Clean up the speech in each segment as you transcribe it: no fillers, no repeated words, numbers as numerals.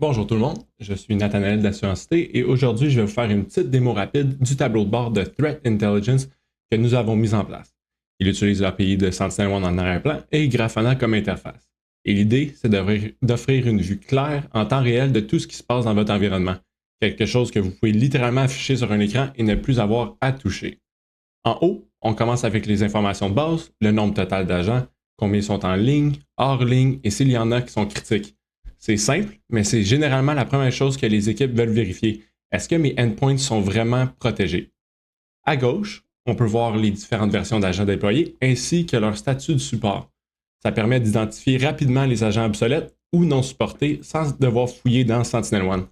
Bonjour tout le monde, je suis Nathanaël d'Assuranceté et aujourd'hui je vais vous faire une petite démo rapide du tableau de bord de Threat Intelligence que nous avons mis en place. Il utilise l'API de SentinelOne en arrière-plan et Grafana comme interface. Et l'idée, c'est d'offrir une vue claire en temps réel de tout ce qui se passe dans votre environnement. Quelque chose que vous pouvez littéralement afficher sur un écran et ne plus avoir à toucher. En haut, on commence avec les informations de base, le nombre total d'agents, combien ils sont en ligne, hors ligne et s'il y en a qui sont critiques. C'est simple, mais c'est généralement la première chose que les équipes veulent vérifier. Est-ce que mes endpoints sont vraiment protégés? À gauche, on peut voir les différentes versions d'agents déployés ainsi que leur statut de support. Ça permet d'identifier rapidement les agents obsolètes ou non supportés sans devoir fouiller dans SentinelOne.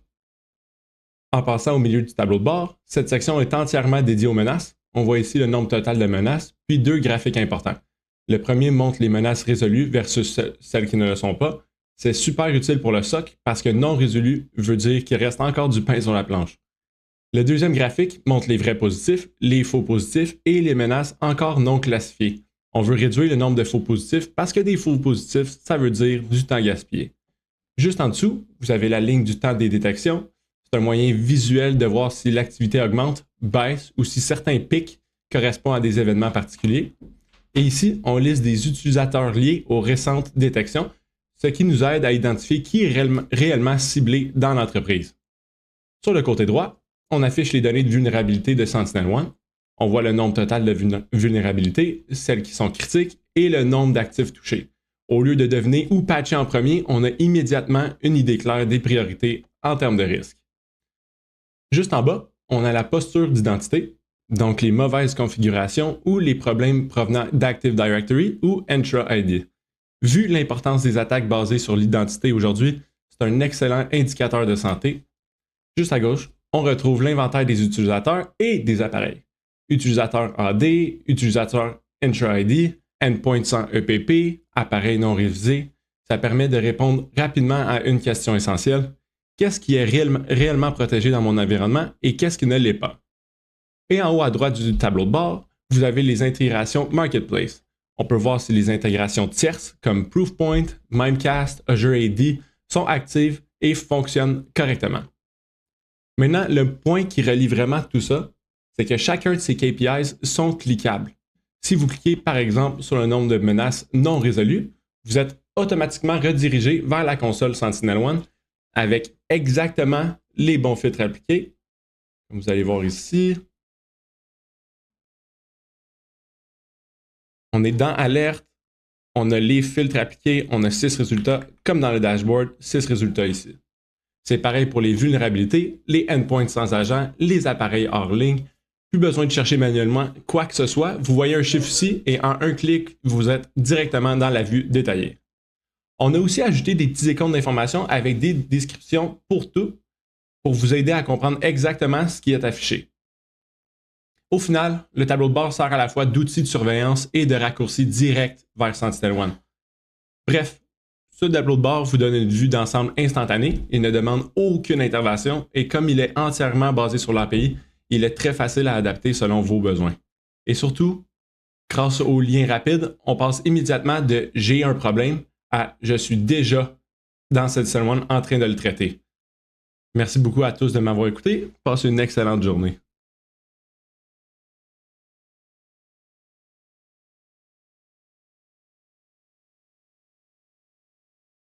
En passant au milieu du tableau de bord, cette section est entièrement dédiée aux menaces. On voit ici le nombre total de menaces, puis deux graphiques importants. Le premier montre les menaces résolues versus celles qui ne le sont pas. C'est super utile pour le SOC parce que non résolu veut dire qu'il reste encore du pain sur la planche. Le deuxième graphique montre les vrais positifs, les faux positifs et les menaces encore non classifiées. On veut réduire le nombre de faux positifs parce que des faux positifs, ça veut dire du temps gaspillé. Juste en dessous, vous avez la ligne du temps des détections. C'est un moyen visuel de voir si l'activité augmente, baisse ou si certains pics correspondent à des événements particuliers. Et ici, on liste des utilisateurs liés aux récentes détections, ce qui nous aide à identifier qui est réellement ciblé dans l'entreprise. Sur le côté droit, on affiche les données de vulnérabilité de SentinelOne. On voit le nombre total de vulnérabilités, celles qui sont critiques, et le nombre d'actifs touchés. Au lieu de deviner où patcher en premier, on a immédiatement une idée claire des priorités en termes de risque. Juste en bas, on a la posture d'identité, donc les mauvaises configurations ou les problèmes provenant d'Active Directory ou Entra ID. Vu l'importance des attaques basées sur l'identité aujourd'hui, c'est un excellent indicateur de santé. Juste à gauche, on retrouve l'inventaire des utilisateurs et des appareils. Utilisateurs AD, utilisateurs Entra ID, endpoint sans EPP, appareil non révisé. Ça permet de répondre rapidement à une question essentielle. Qu'est-ce qui est réellement protégé dans mon environnement et qu'est-ce qui ne l'est pas? Et en haut à droite du tableau de bord, vous avez les intégrations Marketplace. On peut voir si les intégrations tierces comme Proofpoint, Mimecast, Azure AD sont actives et fonctionnent correctement. Maintenant, le point qui relie vraiment tout ça, c'est que chacun de ces KPIs sont cliquables. Si vous cliquez par exemple sur le nombre de menaces non résolues, vous êtes automatiquement redirigé vers la console SentinelOne avec exactement les bons filtres appliqués. Comme vous allez voir ici. On est dans Alerte, on a les filtres appliqués, on a 6 résultats, comme dans le dashboard, 6 résultats ici. C'est pareil pour les vulnérabilités, les endpoints sans agent, les appareils hors ligne. Plus besoin de chercher manuellement quoi que ce soit. Vous voyez un chiffre ici et en un clic, vous êtes directement dans la vue détaillée. On a aussi ajouté des petits icônes d'information avec des descriptions pour tout, pour vous aider à comprendre exactement ce qui est affiché. Au final, le tableau de bord sert à la fois d'outil de surveillance et de raccourci direct vers SentinelOne. Bref, ce tableau de bord vous donne une vue d'ensemble instantanée, il ne demande aucune intervention et comme il est entièrement basé sur l'API, il est très facile à adapter selon vos besoins. Et surtout, grâce au lien rapide, on passe immédiatement de « j'ai un problème » à « je suis déjà dans SentinelOne en train de le traiter ». Merci beaucoup à tous de m'avoir écouté, passez une excellente journée.